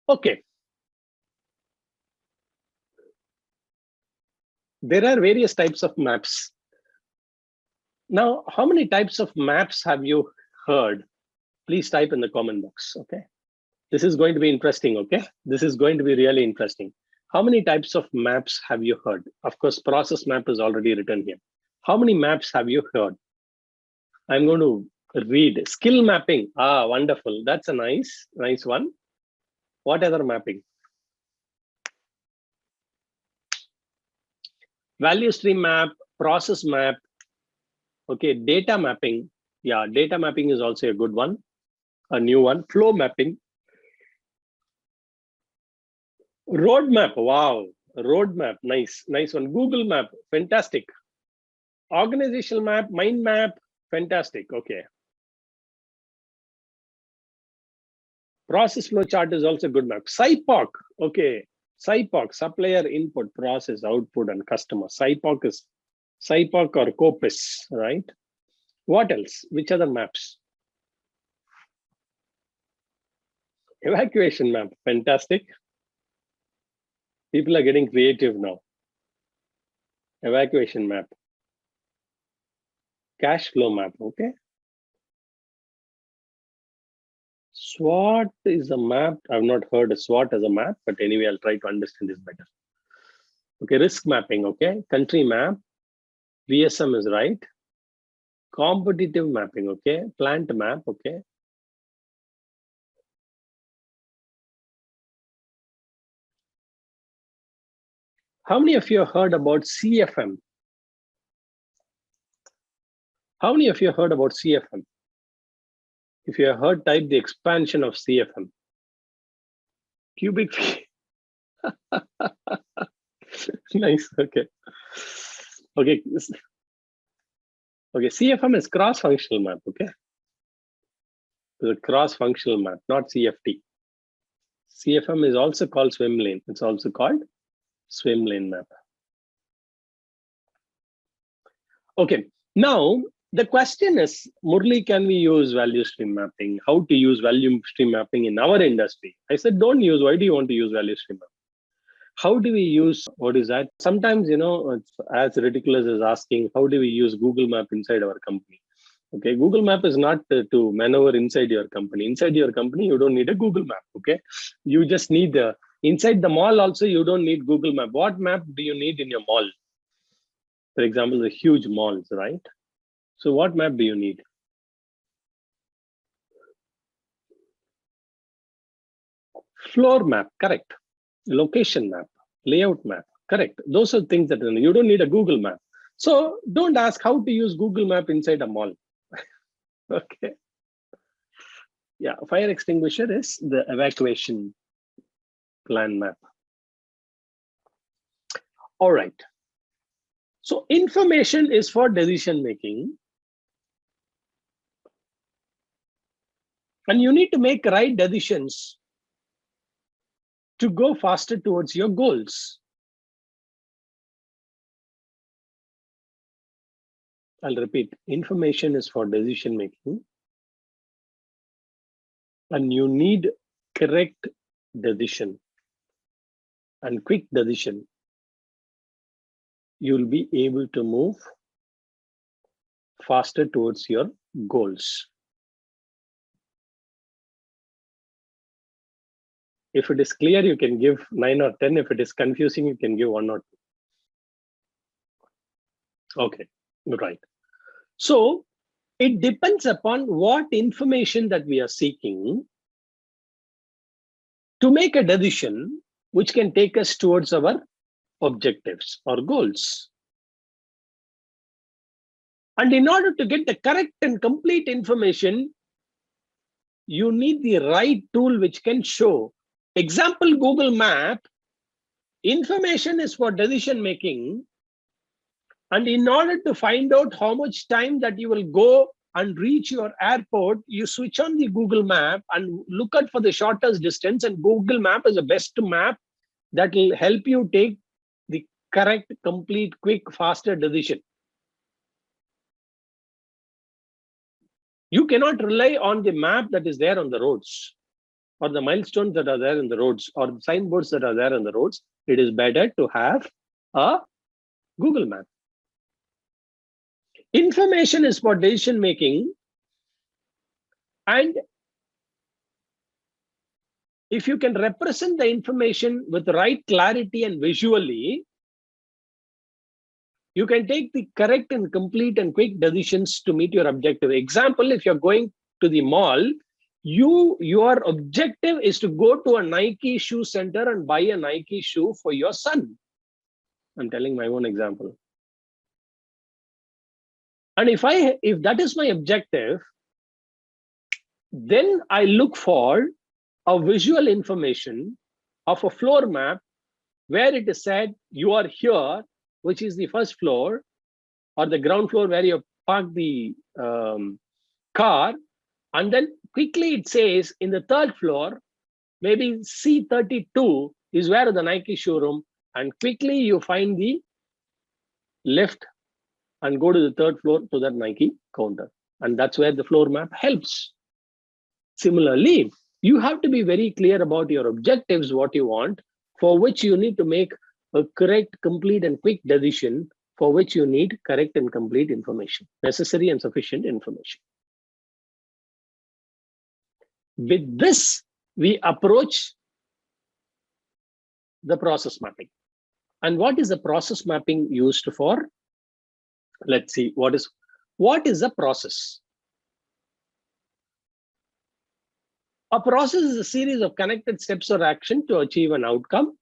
Okay. There are various types of maps. Now, how many types of maps have you heard? Please type in the comment box, okay? This is going to be interesting, okay? This is going to be really interesting. How many types of maps have you heard? Of course, process map is already written here. How many maps have you heard? I'm going to read. Skill mapping. Ah, wonderful. That's a nice one. What other mapping? Value stream map, process map. Okay, data mapping. Yeah, data mapping is also a good one. A new one. Flow mapping. Roadmap. Wow. Roadmap. Nice one. Google map. Fantastic. Organizational map, mind map. Fantastic. Okay. Process flow chart is also good map. SIPOC. Okay. SIPOC, supplier input, process, output, and customer. SIPOC is SIPOC or COPIS, right? What else? Which other maps? Evacuation map. Fantastic. People are getting creative now. Evacuation map. Cash flow map. Okay. SWOT is a map. I've not heard a SWOT as a map, but anyway, I'll try to understand this better. Okay, risk mapping. Okay, country map. VSM is right. Competitive mapping. Okay, plant map. Okay. How many of you have heard about CFM? How many of you have heard about CFM? If you have heard, type the expansion of CFM. Cubic feet. Nice. Okay. Okay. Okay. CFM is cross-functional map. Okay. The cross-functional map, not CFT. CFM is also called swim lane. It's also called swim lane map. Okay. Now the question is, Murli, can we use value stream mapping? How to use value stream mapping in our industry? I said, don't use. Why do you want to use value stream mapping? How do we use, what is that? Sometimes, it's as ridiculous as asking, how do we use Google Map inside our company? Okay, Google Map is not to maneuver inside your company. Inside your company, you don't need a Google Map, okay? You just need, inside the mall also, you don't need Google Map. What map do you need in your mall? For example, the huge malls, right? So what map do you need? Floor map, correct. Location map, layout map, correct. Those are things that you don't need a Google Map. So don't ask how to use Google Map inside a mall. Okay. Yeah, fire extinguisher is the evacuation plan map. All right. So information is for decision making. And you need to make right decisions to go faster towards your goals. I'll repeat, information is for decision making. And you need correct decision and quick decision. You'll be able to move faster towards your goals. If it is clear, you can give 9 or 10. If it is confusing, you can give 1 or 2. Okay, right. So it depends upon what information that we are seeking to make a decision which can take us towards our objectives or goals. And in order to get the correct and complete information, you need the right tool which can show. Example, Google Map, information is for decision making. And in order to find out how much time that you will go and reach your airport, you switch on the Google Map and look at for the shortest distance, and Google Map is the best map that will help you take the correct, complete, quick, faster decision. You cannot rely on the map that is there on the roads. or the milestones that are there in the roads or the signboards that are there in the roads, it is better to have a Google map. Information is for decision making, and if you can represent the information with the right clarity and visually, you can take the correct and complete and quick decisions to meet your objective. Example, if you're going to the mall, your objective is to go to a Nike shoe center and buy a Nike shoe for your son. I'm telling my own example. And if that is my objective, then I look for a visual information of a floor map where it is said you are here, which is the first floor or the ground floor where you park the car, and then quickly it says in the third floor, maybe C32 is where the Nike showroom, and quickly you find the lift and go to the third floor to that Nike counter. And that's where the floor map helps. Similarly, you have to be very clear about your objectives, what you want, for which you need to make a correct, complete, and quick decision, for which you need correct and complete information, necessary and sufficient information. With this, we approach the process mapping. And what is the process mapping used for? Let's see, what is a process? A process is a series of connected steps or action to achieve an outcome.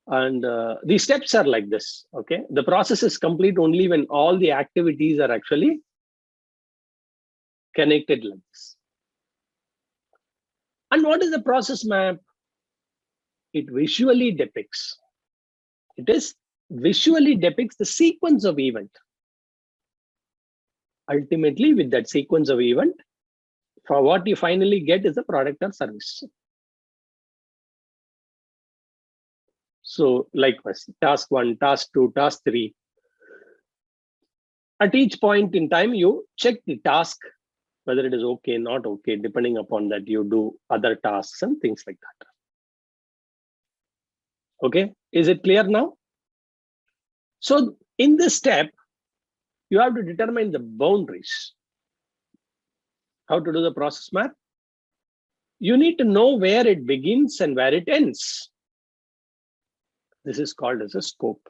And these steps are like this, okay? The process is complete only when all the activities are actually connected like this. And what is the process map? It visually depicts. It visually depicts the sequence of event. Ultimately, with that sequence of event, for what you finally get is a product or service. So likewise, task 1, task 2, task 3. At each point in time, you check the task, whether it is okay, not okay, depending upon that you do other tasks and things like that. Okay, is it clear now? So in this step, you have to determine the boundaries. How to do the process map? You need to know where it begins and where it ends. This is called as a scope.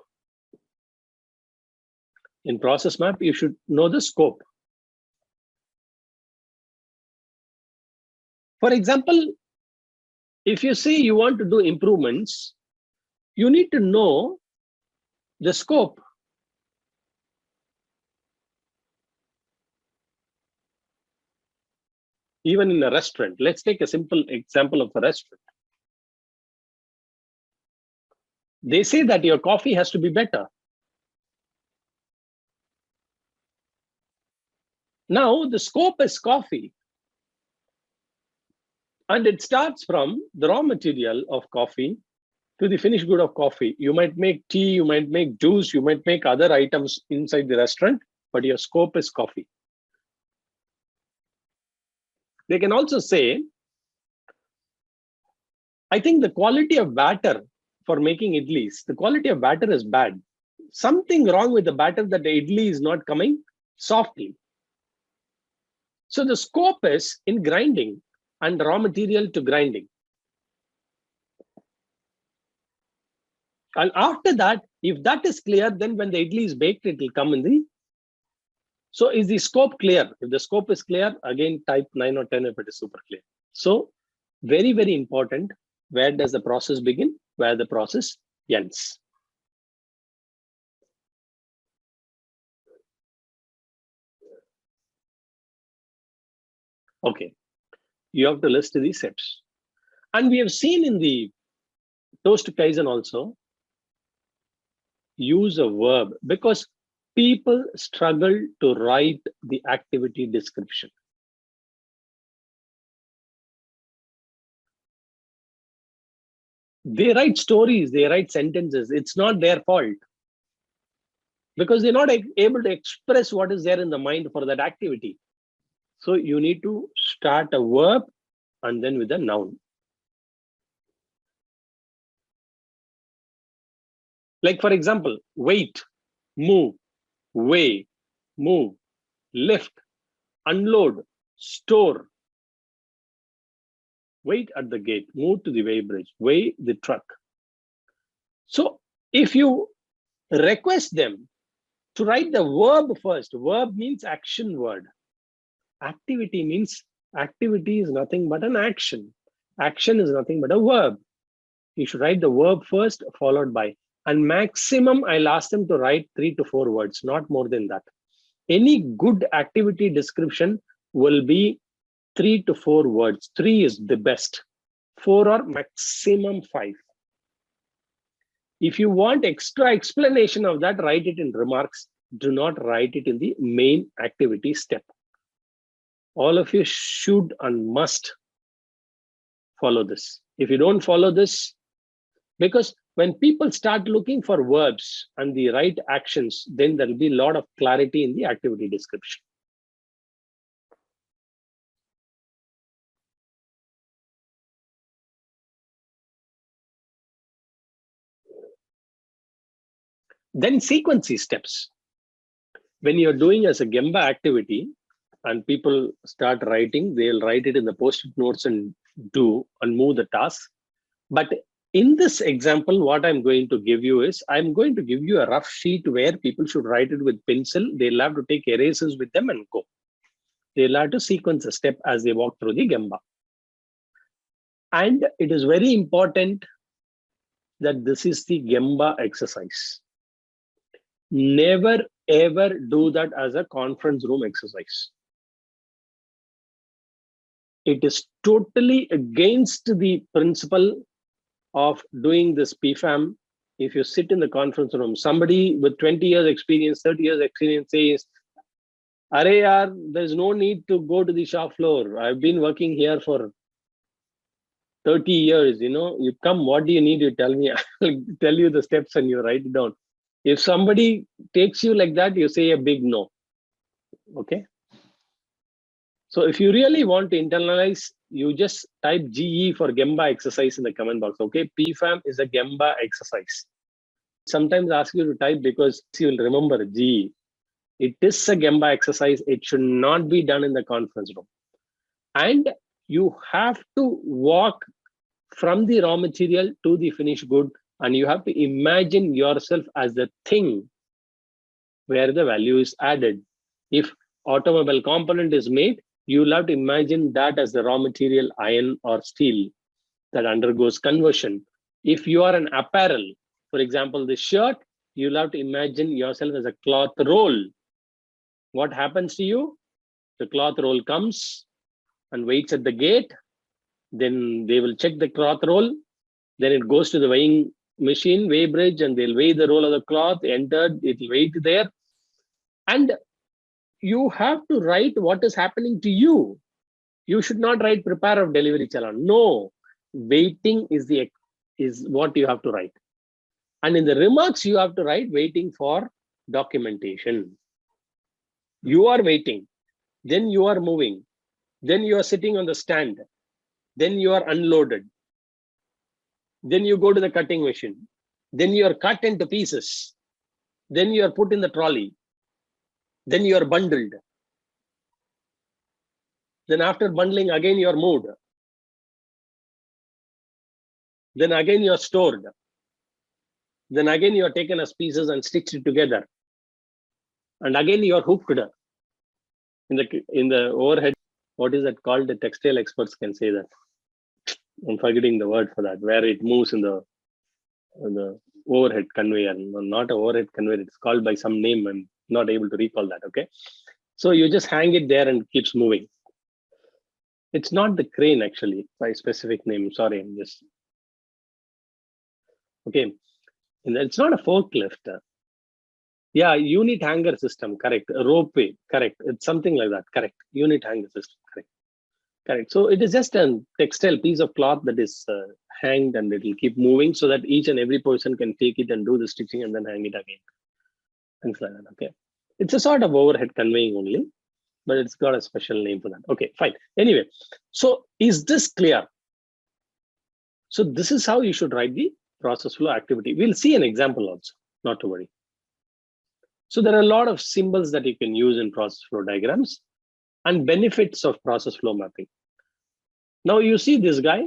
In process map, you should know the scope. For example, if you say you want to do improvements, you need to know the scope. Even in a restaurant, let's take a simple example of a restaurant. They say that your coffee has to be better. Now, the scope is coffee. And it starts from the raw material of coffee to the finished good of coffee. You might make tea, you might make juice, you might make other items inside the restaurant, but your scope is coffee. They can also say, I think the quality of batter for making idlis, the quality of batter is bad. Something wrong with the batter that the idli is not coming softly. So the scope is in grinding and raw material to grinding. And after that, if that is clear, then when the idli is baked, it will come in the. So is the scope clear? If the scope is clear, again, type 9 or 10 if it is super clear. So very, very important. Where does the process begin? Where the process ends. Okay, you have to list these steps. And we have seen in the Toast Kaizen also, use a verb, because people struggle to write the activity description. They write stories, they write sentences. It's not their fault, because they're not able to express what is there in the mind for that activity. So you need to start a verb and then with a noun. Like for example, wait, move, weigh, move, lift, unload, store. Wait at the gate, move to the weighbridge, weigh the truck. So if you request them to write the verb first, verb means action word. Activity means activity is nothing but an action. Action is nothing but a verb. You should write the verb first, followed by, and maximum I'll ask them to write 3 to 4 words, not more than that. Any good activity description will be 3 to 4 words. 3 is the best. 4 or maximum 5. If you want extra explanation of that, write it in remarks. Do not write it in the main activity step. All of you should and must follow this. If you don't follow this, because when people start looking for verbs and the right actions, then there'll be a lot of clarity in the activity description. Then sequence these steps. When you're doing as a Gemba activity and people start writing, they'll write it in the post-it notes and do and move the task. But in this example, what I'm going to give you is, I'm going to give you a rough sheet where people should write it with pencil. They'll have to take erasers with them and go. They'll have to sequence a step as they walk through the Gemba. And it is very important that this is the Gemba exercise. Never ever do that as a conference room exercise. It is totally against the principle of doing this PFAM. If you sit in the conference room, somebody with 20 years experience, 30 years experience says, "Arey yaar, there's no need to go to the shop floor. I've been working here for 30 years, you come, what do you need? You tell me, I'll tell you the steps and you write it down." If somebody takes you like that, you say a big no. Okay. So if you really want to internalize, you just type GE for Gemba exercise in the comment box. Okay. PFAM is a Gemba exercise. Sometimes ask you to type because you will remember GE. It is a Gemba exercise. It should not be done in the conference room. And you have to walk from the raw material to the finished good. And you have to imagine yourself as the thing where the value is added. If automobile component is made, you'll have to imagine that as the raw material, iron or steel, that undergoes conversion. If you are an apparel, for example, the shirt, you'll have to imagine yourself as a cloth roll. What happens to you? The cloth roll comes and waits at the gate. Then they will check the cloth roll. Then it goes to the weighing machine, weigh bridge, and they'll weigh the roll of the cloth, entered, it will wait there. And you have to write what is happening to you. You should not write prepare of delivery challan. No, waiting is what you have to write. And in the remarks, you have to write waiting for documentation. You are waiting, then you are moving, then you are sitting on the stand, then you are unloaded. Then you go to the cutting machine. Then you are cut into pieces. Then you are put in the trolley. Then you are bundled. Then after bundling, again you are moved. Then again you are stored. Then again you are taken as pieces and stitched together. And again you are hooked. In the overhead, what is that called? The textile experts can say that. I'm forgetting the word for that, where it moves in the overhead conveyor. Not a overhead conveyor, it's called by some name. I'm not able to recall that. Okay. So you just hang it there and it keeps moving. It's not the crane actually, by specific name. Sorry, I'm just. Okay. It's not a forklift. Yeah, unit hanger system, correct. A ropeway, correct. It's something like that, correct. Unit hanger system, correct. Correct. So it is just a textile piece of cloth that is hanged and it will keep moving so that each and every person can take it and do the stitching and then hang it again. Things like that. Okay. It's a sort of overhead conveying only. but it's got a special name for that. Okay, fine. Anyway, so is this clear? So this is how you should write the process flow activity. We'll see an example also, not to worry. So there are a lot of symbols that you can use in process flow diagrams and benefits of process flow mapping. Now you see this guy.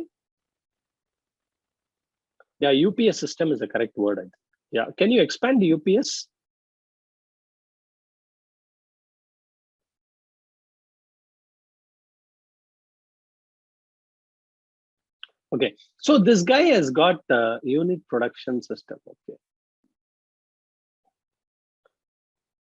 Yeah, UPS system is the correct word. I think. Yeah, can you expand the UPS? Okay, so this guy has got a unit production system. Okay.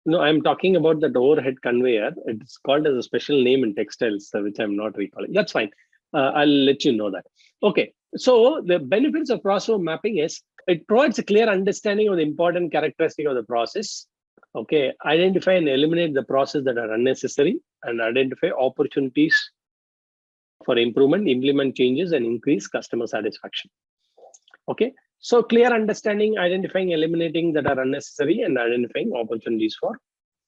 No, I'm talking about that overhead conveyor. It's called as a special name in textiles, which I'm not recalling. That's fine. I'll let you know that. Okay, so the benefits of process flow mapping is it provides a clear understanding of the important characteristic of the process. Okay, identify and eliminate the process that are unnecessary and identify opportunities for improvement, implement changes, and increase customer satisfaction. Okay, so clear understanding, identifying, eliminating that are unnecessary, and identifying opportunities for